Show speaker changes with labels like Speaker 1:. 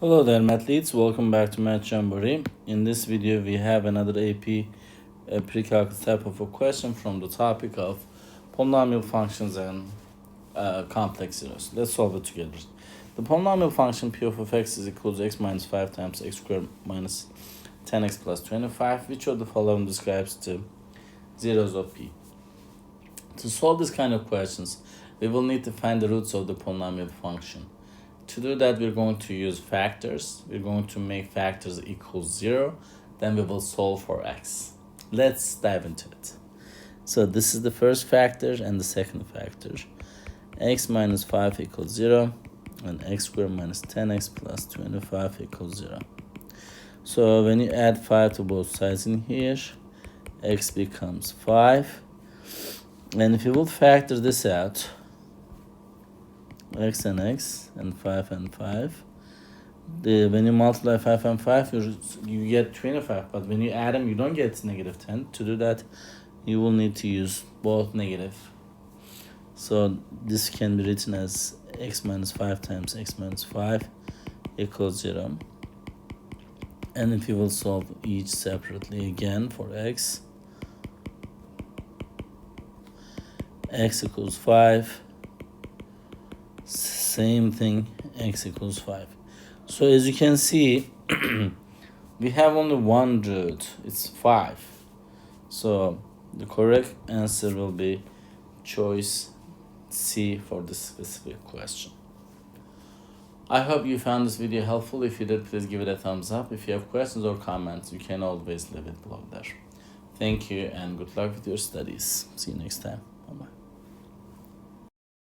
Speaker 1: Hello there, mathletes. Welcome back to Math Jamboree. In this video, we have another AP Precalculus type of a question from the topic of polynomial functions and complex zeros. Let's solve it together. The polynomial function p of x is equal to x minus 5 times x squared minus 10x plus 25. Which of the following describes the zeros of p? To solve this kind of questions, we will need to find the roots of the polynomial function. To do that, we're going to use factors. We're going to make factors equal 0. Then we will solve for x. Let's dive into it. So this is the first factor and the second factor. X minus 5 equals 0. And x squared minus 10x plus 25 equals 0. So when you add 5 to both sides in here, x becomes 5. And if you will factor this out, x and x and 5 and 5, when you multiply 5 and 5 you get 25, but when you add them you don't get negative 10. To do that you will need to use both negative, so this can be written as x minus 5 times x minus 5 equals 0. And if you will solve each separately again for x equals 5, same thing, x equals 5. So as you can see, we have only one root, it's 5. So the correct answer will be choice C for this specific question. I hope you found this video helpful. If you did, please give it a thumbs up. If you have questions or comments, you can always leave it below there. Thank you and good luck with your studies. See you next time. Bye-bye.